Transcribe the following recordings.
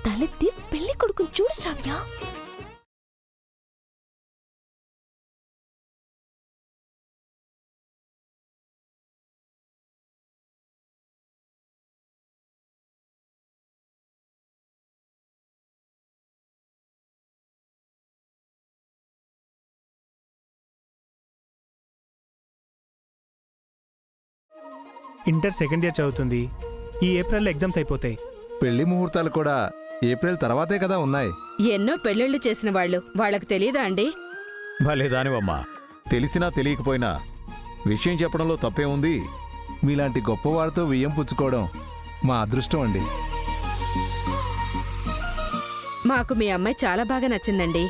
తలెత్తి పెళ్లి కొడుకుని చూడు శ్రావ్య. ఇంటర్ సెకండ్ ఇయర్ చదువుతుంది. ఈ ఏప్రిల్లో ఎగ్జామ్స్ అయిపోతాయి. పెళ్లి ముహూర్తాలు కూడా ఏప్రిల్ తర్వాతే కదా ఉన్నాయి. ఎన్నో పెళ్లిళ్లు చేసిన వాళ్ళు వాళ్ళకు తెలియదా అండి? భలే దానివమ్మా. తెలిసినా తెలియకపోయినా విషయం చెప్పడంలో తప్పే ఉంది. మీలాంటి గొప్పవారితో వియ్యం పుచ్చుకోవడం మా అదృష్టం అండి. మాకు మీ అమ్మాయి చాలా బాగా నచ్చిందండి.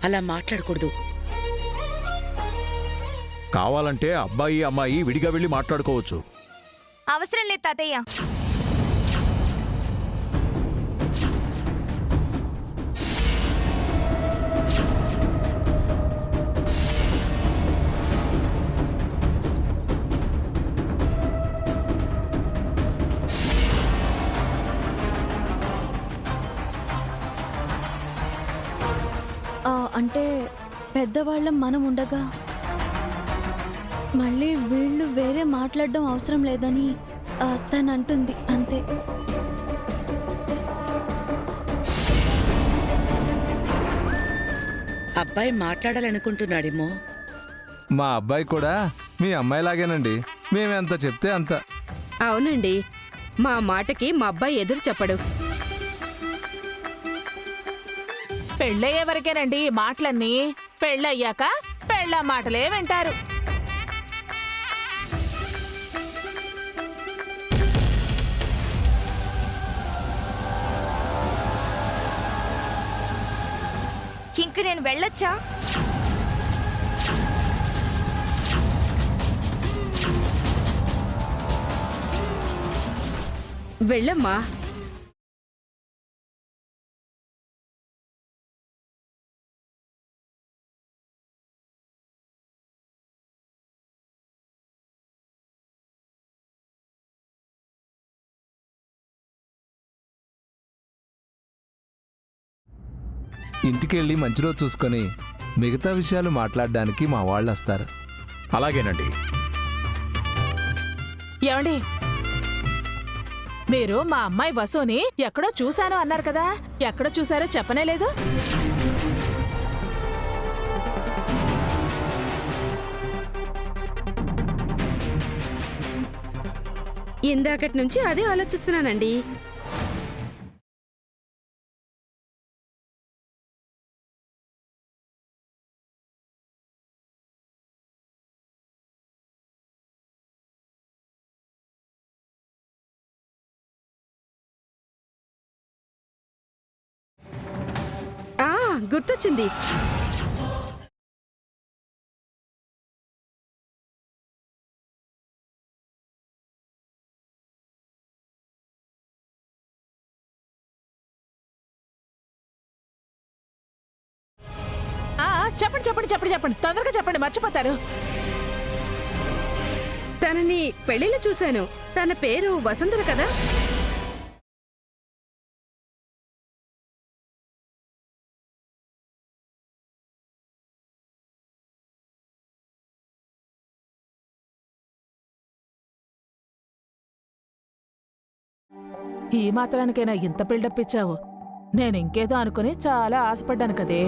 అలా మాట్లాడకూడదు. కావాలంటే అబ్బాయి అమ్మాయి విడిగా వెళ్ళి మాట్లాడుకోవచ్చు. అవసరం లేదు తాతయ్య. అంటే పెద్దవాళ్ళం మనం ఉండగా మళ్ళీ వీళ్ళు వేరే మాట్లాడడం అవసరం లేదని తను అంటుంది అంతే. అబ్బాయి మాట్లాడాలనుకుంటున్నాడేమో. మా అబ్బాయి కూడా మీ అమ్మాయిలాగేనండి. మేమెంత చెప్తే అంత. అవునండి, మా మాటకి మా అబ్బాయి ఎదురు చెప్పడు. పెళ్ళయ్యే వరకేనండి ఈ మాటలన్నీ. పెళ్ళయ్యాక పెళ్ళ మాటలే వింటారు. ఇంక నేను వెళ్ళొచ్చా? వెళ్ళమ్మా. ఇంటికెళ్ళి మంచి రోజు చూసుకొని మిగతా విషయాలు మాట్లాడడానికి మా వాళ్ళు వస్తారు. అలాగేనండి. ఏమండి, మీరు మా అమ్మాయి వసుని ఎక్కడో చూశాను అన్నారు కదా, ఎక్కడో చూశారో చెప్పనే లేదు. ఇందాకటి నుంచి అదే ఆలోచిస్తున్నానండి. గుర్తొచ్చింది. చెప్పండి చెప్పండి చెప్పండి చెప్పండి, తొందరగా చెప్పండి, మర్చిపోతారు. తనని పెళ్లిలో చూశాను. తన పేరు వసుంధర కదా? ఈ మాత్రానికైనా ఇంత బిల్డప్ ఇచ్చావు. నేను ఇంకేదో అనుకుని చాలా ఆశపడ్డాను కదే.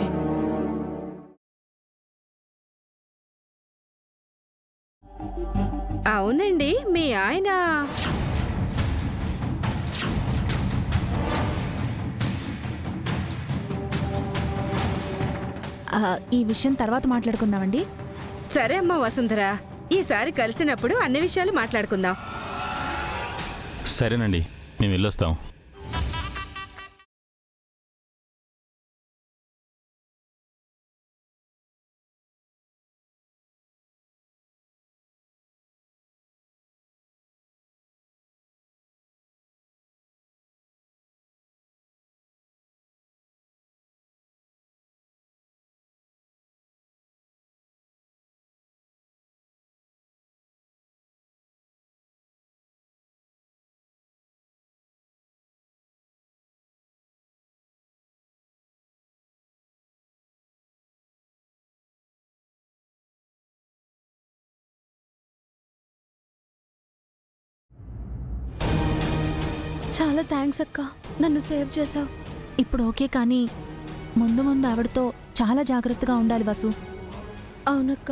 అవునండి, మీ ఆయన ఈ విషయం తర్వాత మాట్లాడుకుందామండి. సరే అమ్మా వసుంధర, ఈసారి కలిసినప్పుడు అన్ని విషయాలు మాట్లాడుకుందాం. సరేనండి, మేము వెళ్ళొస్తాం. చాలా థ్యాంక్స్ అక్క, నన్ను సేవ్ చేసావు. ఇప్పుడు ఓకే, కానీ ముందు ముందు ఆవిడతో చాలా జాగ్రత్తగా ఉండాలి వసు. అవునక్క,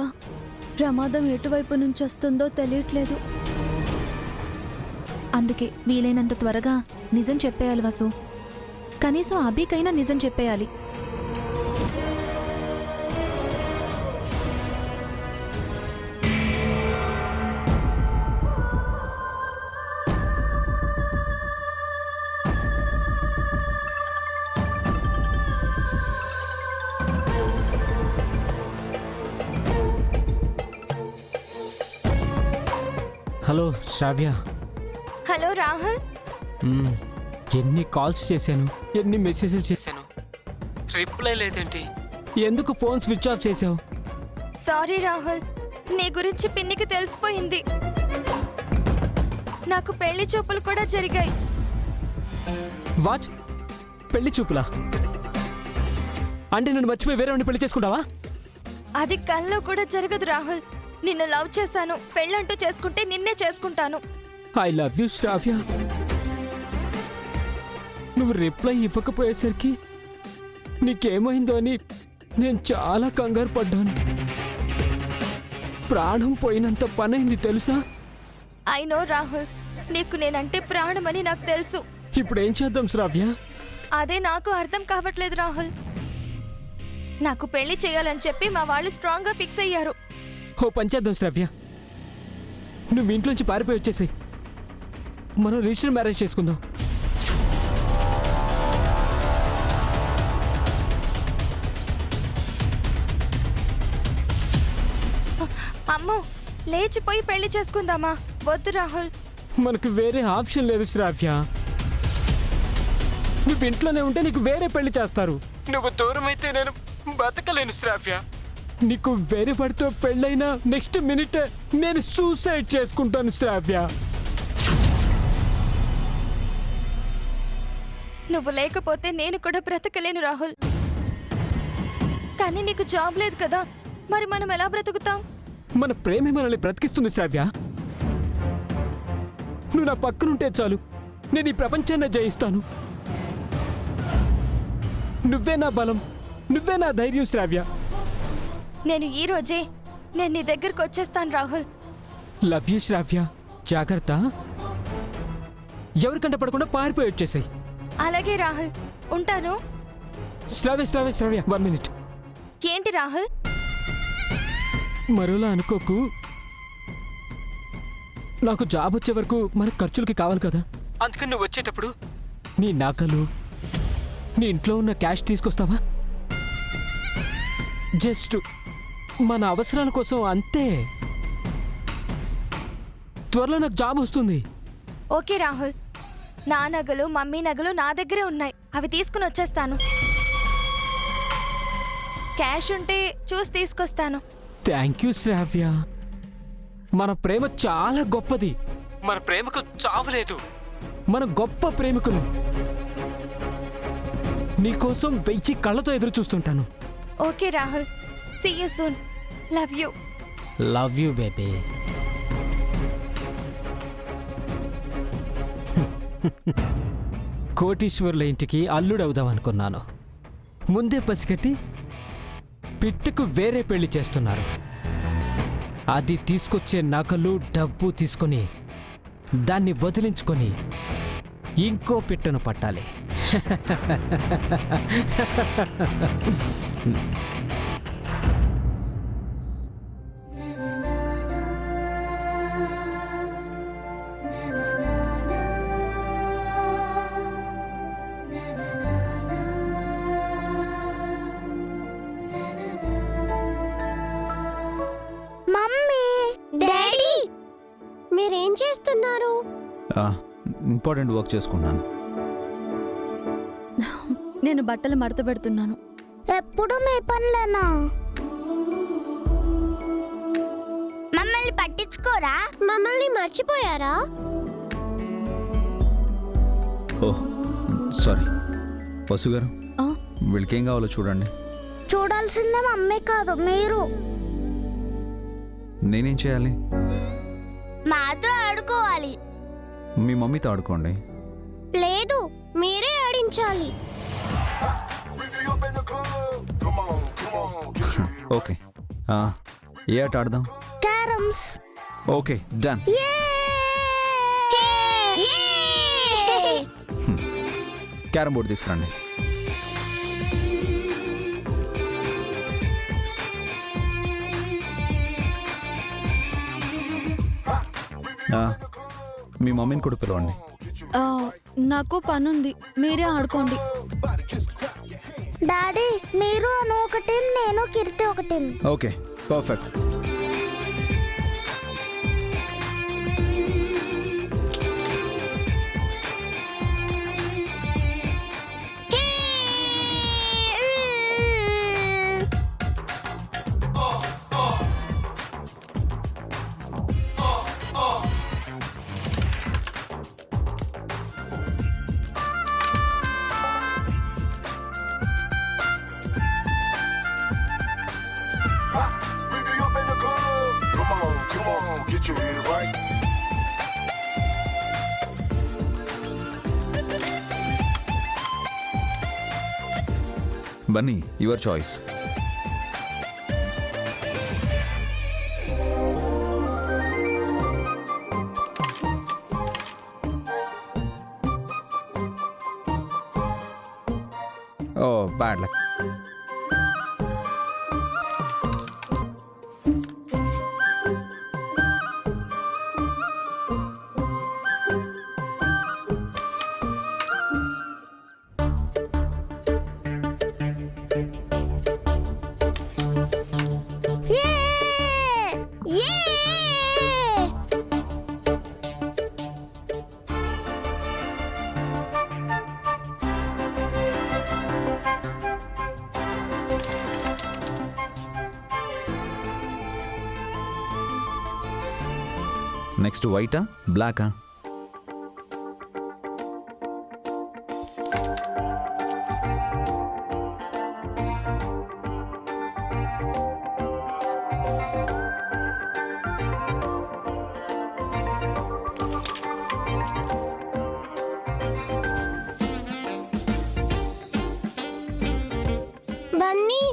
ప్రమాదం ఎటువైపు నుంచి వస్తుందో తెలియట్లేదు. అందుకే వీలైనంత త్వరగా నిజం చెప్పేయాలి వసు. కనీసం అభికైనా నిజం చెప్పేయాలి. హలో శ్రావ్య. హలో రాహుల్. ఎన్ని కాల్స్ చేశాను, ఎన్ని మెసేజెస్ చేశాను, రిప్లై లేదేంటి? ఎందుకు ఫోన్ స్విచ్ ఆఫ్ చేసావు? సారీ రాహుల్, నీ గురించి పిన్నికి తెలిసిపోయింది. నాకు పెళ్లి చూపులు కూడా జరిగాయి. వాట్? పెళ్లి చూపులా? అంటే నన్ను మర్చిపోయి వేరే పెళ్లి చేసుకుంటావా? అది కల్లో కూడా జరగదు రాహుల్. నిన్ను లవ్ చేశాను, పెళ్ళంటూ చేసుకుంటే నిన్నే చేసుకుంటాను. ఐ లవ్ యూ శ్రావ్య. నువ్వు రిప్లై ఇవ్వకపోయేసరికి నీకేమైందో అని నేను చాలా కంగారు పడ్డాను. ప్రాణం పోయినంత పనైంది తెలుసా? ఐ నో రాహుల్, నీకు నేనంటే ప్రాణమని నాకు తెలుసు. ఇప్పుడు ఏం చేద్దాం శ్రావ్య? అదే నాకు అర్థం కావట్లేదు రాహుల్. నాకు పెళ్లి చేయాలని చెప్పి మా వాళ్ళు స్ట్రాంగ్ గా ఫిక్స్ అయ్యారు. ఓ పంచేద్దాం శ్రావ్య, నువ్వు ఇంట్లోంచి పారిపోయి వచ్చేసాయి. మనం రిజిస్టర్ మ్యారేజ్ చేసుకుందాం. అమ్మో, లేచిపోయి పెళ్లి చేసుకుందామా? వద్దు రాహుల్. మనకు వేరే ఆప్షన్ లేదు శ్రావ్య. నువ్వు ఇంట్లోనే ఉంటే నీకు వేరే పెళ్లి చేస్తారు. నువ్వు దూరం అయితే నేను బతకలేను శ్రావ్య. నీకు వేరే వాడితో పెళ్ళైనా నెక్స్ట్ మినిట్ నేను సూసైడ్ చేసుకుంటాను శ్రావ్య. నువ్వు లేకపోతే నేను కూడా బ్రతకలేను రాహుల్. కానీ నీకు జాబ్ లేదు కదా, మరి మనం ఎలా బ్రతుకుతాం? మన ప్రేమే మనల్ని బ్రతికిస్తుంది శ్రావ్య. నువ్వు నా పక్కనుంటే చాలు, నేను ఈ ప్రపంచాన్ని జయిస్తాను. నువ్వే నా బలం, నువ్వే నా ధైర్యం శ్రావ్య. నేను ఈ రోజే నేను నీ దగ్గరకు వచ్చేస్తాను రాహుల్. లవ్ యూ శ్రావ్య. జాగ్రత్త, ఎవరికంట పడకుండా పారిపోయి వచ్చేసాయి. అలాగే రాహుల్, ఉంటాను. శ్రావ్య శ్రావ్య శ్రావ్య, 1 minute. ఏంటి రాహుల్? మరోలా అనుకోకు. నాకు జాబ్ వచ్చే వరకు మన ఖర్చులకి కావాలి కదా. అందుకని నువ్వు వచ్చేటప్పుడు నీ నగలు, నీ ఇంట్లో ఉన్న క్యాష్ తీసుకొస్తావా? జస్ట్ మన అవసరాల కోసం అంతే. త్వరలో నాకు జాబ్ వస్తుంది. ఓకే రాహుల్, నా నగలు మమ్మీ నగలు నా దగ్గరే ఉన్నాయి, అవి తీసుకుని వచ్చేస్తాను. క్యాష్ ఉంటే చూసి తీసుకొస్తాను. థ్యాంక్ యూ శ్రావ్య. మన ప్రేమ చాలా గొప్పది. మన ప్రేమకు చావులేదు. మన గొప్ప ప్రేమికులు. నీకోసం 1000 కళ్ళతో ఎదురు చూస్తుంటాను. Okay Rahul, see you soon. Love you. Love you baby. కోటీశ్వర్ల ఇంటికి అల్లుడవుదాం అనుకున్నాను. ముందే పసిగట్టి పిట్టుకు వేరే పెళ్లి చేస్తున్నారు. అది తీసుకొచ్చే నగలు డబ్బు తీసుకొని దాన్ని వదిలించుకొని ఇంకో పిట్టను పట్టాలి. మీరేం చేస్తున్నారు? ఇంపార్టెంట్ వర్క్ చేసుకున్నాను. నేను బట్టలు మడత పెడుతున్నాను. ఎప్పుడు మీ పనులేనా? మమ్మల్ని పట్టించుకోరా? మమ్మల్ని మర్చిపోయారా? Oh sorry. పసు గారు, వీళ్ళకేం కావాలో చూడండి. చూడాల్సిందే మమ్మీ కాదు మీరు. నేనేం చేయాలి? మాతో ఆడుకోవాలి. మీ మమ్మీతో ఆడుకోండి. నటించాలి. ఓకే ఏ ఆట ఆడదాం? Carroms. Okay done. Carrom board తీసుకురండి. మీ మమ్మీని కూడా పిలవండి. నాకు పనుంది, మీరే ఆడుకోండి. డాడీ మీరు అను ఒక టీం, నేను కీర్తి ఒక team. Okay perfect. Bunny your choice. Oh bad luck. Next వైటా బ్లాకా? బన్నీ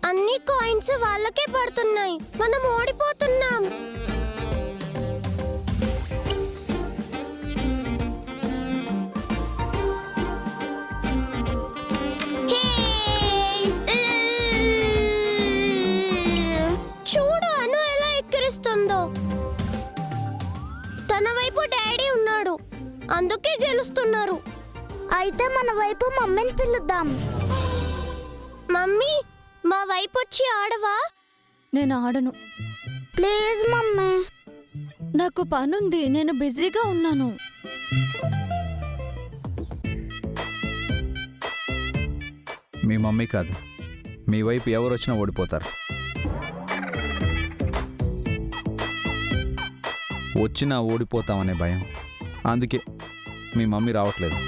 అన్ని కాయిన్స్ వాళ్ళకే పడుతున్నాయి, మనం ఓడిపోతున్నాం. చూడు అను ఎలా ఎక్కిరిస్తుందో. తన వైపు డాడీ ఉన్నాడు, అందుకే గెలుస్తున్నారు. అయితే మన వైపు మమ్మీని పిలుద్దాం. మమ్మీ మా వైపు వచ్చి ఆడవా? నేను ఆడను. Please mummy. నాకు పనుంది, నేను బిజీగా ఉన్నాను. మీ మమ్మీ కాదు, మీ వైపు ఎవరు వచ్చినా ఓడిపోతారు. వచ్చినా ఓడిపోతామనే భయం, అందుకే మీ మమ్మీ రావట్లేదు.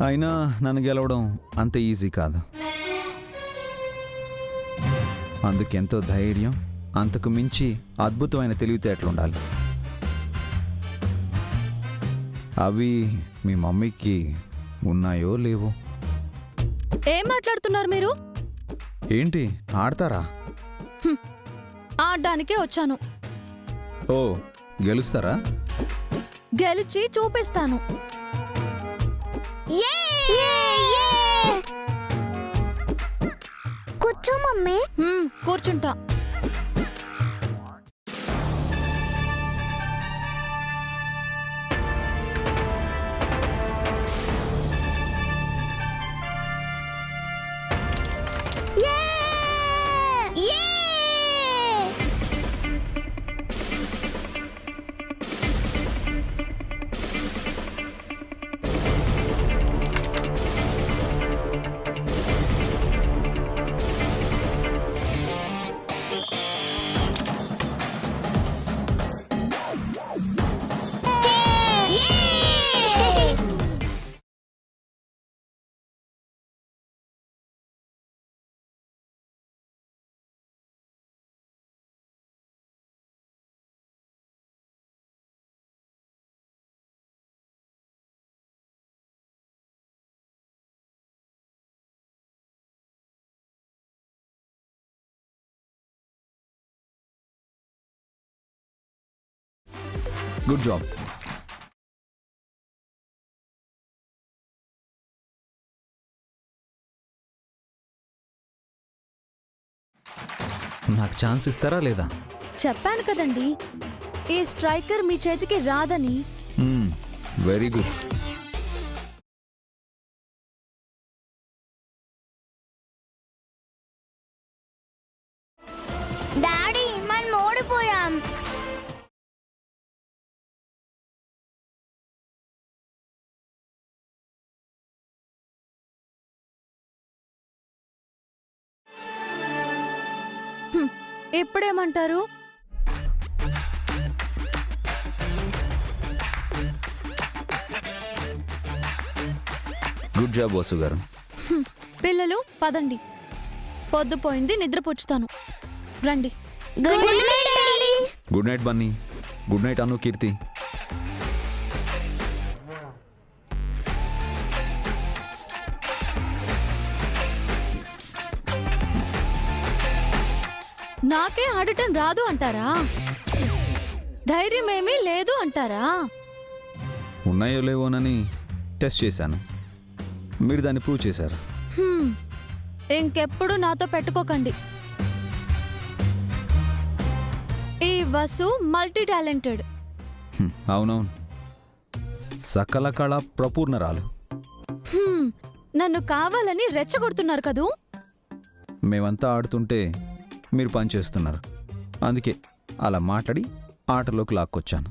అయినా నన్ను గెలవడం అంత ఈజీ కాదు. అందుకెంతో ధైర్యం, అంతకు మించి అద్భుతమైన తెలివితేటలు ఉండాలి. అవి మీ మమ్మీకి ఉన్నాయో లేవో. ఏం మాట్లాడుతున్నారు మీరు? ఏంటి ఆడతారా? ఆడడానికే వచ్చాను. ఓ గెలుస్తారా? గెలిచి చూపిస్తాను. కూర్చో మమ్మీ. కూర్చుంటా. Good job. నాకు ఛాన్స్ ఇస్తారా లేదా? చెప్పాను కదండి, ఈ స్ట్రైకర్ మీ చేతికి రాదని. Very good. డాడీ మనం ఓడిపోయాం. ఇప్పుడేమంటారు? గుడ్ జాబ్ వాసు గారు. పిల్లలు పదండి, పొద్దుపోయింది, నిద్రపుచ్చుతాను. రండి. Good night daddy. Good night Bunny. Good night Anu, Keerthi. నాకే ఆడటం రాదు అంటారా? ధైర్యం ఏమీ లేదు అంటారా? ఉన్నాయో లేవోనని టెస్ట్ చేశాను, మీరు దాన్ని ప్రూవ్ చేశారు. ఇంకెప్పుడు నాతో పెట్టుకోకండి. ఈ వసు మల్టీ టాలెంటెడ్. అవునవును, సకల కళ ప్రపూర్ణరాలు. నన్ను కావాలని రెచ్చగొడుతున్నారు కదూ. మేమంతా ఆడుతుంటే మీరు పనిచేస్తున్నారు, అందుకే అలా మాట్లాడి ఆటలోకి లాక్కొచ్చాను.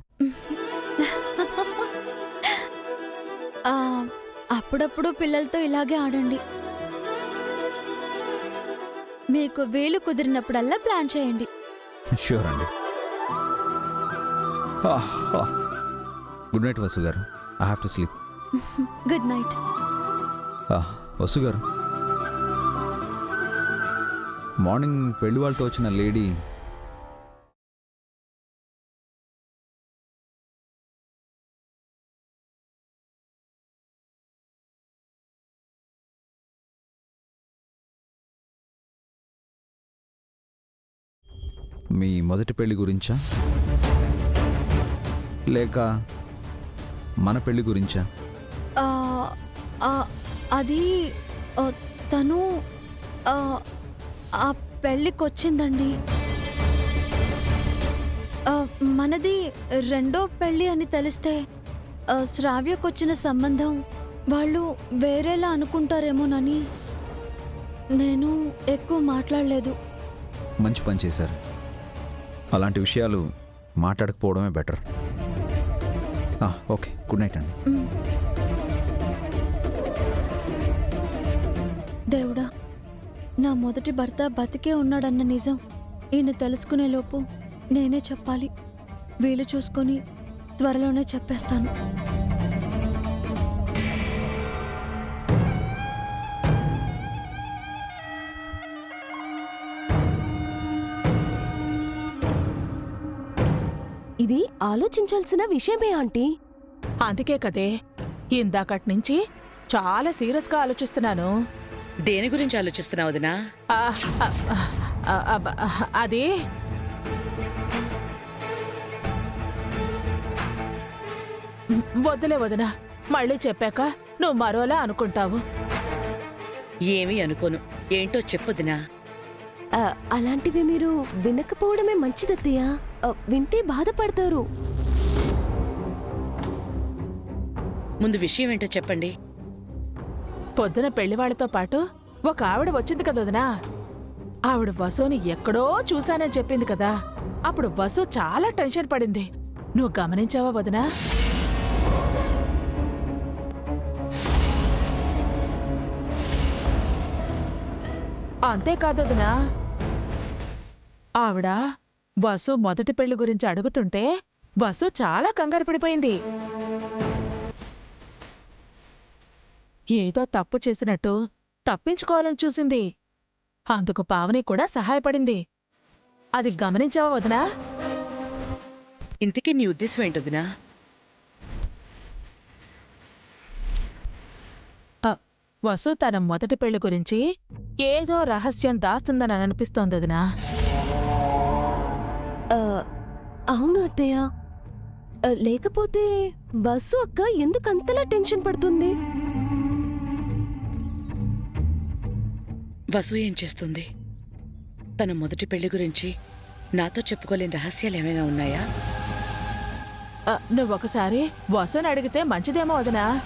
అప్పుడప్పుడు పిల్లలతో ఇలాగే ఆడండి. మీకు వీలు కుదిరినప్పుడల్లా ప్లాన్ చేయండి. ష్యూర్ అండి. గుడ్ నైట్ వసు గారు. I have to sleep. Good night. Vasu గారు, మార్నింగ్ పెళ్లి వాళ్ళతో వచ్చిన లేడీ మీ మొదటి పెళ్లి గురించా లేక మన పెళ్లి గురించా? అది తను ఆ పెళ్ళికొచ్చిందండి. మనది రెండో పెళ్ళి అని తెలిస్తే శ్రావ్యకొచ్చిన సంబంధం వాళ్ళు వేరేలా అనుకుంటారేమోనని నేను ఎక్కువ మాట్లాడలేదు. మంచి పని చేశారు. అలాంటి విషయాలు మాట్లాడకపోవడమే బెటర్. ఓకే, గుడ్ నైట్ అండి. దేవుడా, నా మొదటి భర్త బతికే ఉన్నాడన్న నిజం ఈయన తెలుసుకునేలోపు నేనే చెప్పాలి. వీలు చూసుకొని త్వరలోనే చెప్పేస్తాను. ఇది ఆలోచించాల్సిన విషయమే ఆంటీ. అందుకే కదే ఇందాకటి నుంచి చాలా సీరియస్గా ఆలోచిస్తున్నాను. దేని గురించి ఆలోచిస్తున్నావు వదినా? అది వద్దులే వదినా, మళ్ళీ చెప్పాక నువ్వు మరోలా అనుకుంటావు. ఏమీ అనుకోను. ఏంటో చెప్పొదినా. అలాంటివి మీరు వినకపోవడమే మంచిదత్తయ్యా. వింటే బాధపడతారు. ముందు విషయం ఏంటో చెప్పండి. పొద్దున పెళ్లివాళ్లతో పాటు ఒక ఆవిడ వచ్చింది కదా వదినా. ఆవిడ వసుని ఎక్కడో చూశానని చెప్పింది కదా. అప్పుడు వసు చాలా టెన్షన్ పడింది. నువ్వు గమనించావా వదినా? అంతేకాదు వదినా, ఆవిడ వసు మొదటి పెళ్లి గురించి అడుగుతుంటే వసు చాలా కంగారు పడిపోయింది. ఏదో తప్పు చేసినట్టు తప్పించుకోవాలని చూసింది. అందుకు పావని కూడా సహాయపడింది. అది గమనించావా వదినా? ఇంతకీ నీ ఉద్దేశం ఏంటొదినా? వసు తన మొదటి పెళ్లి గురించి ఏదో రహస్యం దాస్తుందని అనిపిస్తోంది వదినా. అవును అత్తయ్య, లేకపోతే బస్సు అక్క ఎందుకంతలా టెన్షన్ పడుతుంది? వసు ఏం చేస్తుంది? తన మొదటి పెళ్లి గురించి నాతో చెప్పుకోలేని రహస్యాలు ఏమైనా ఉన్నాయా? నువ్వొకసారి వసుని అడిగితే మంచిదేమో వదినా.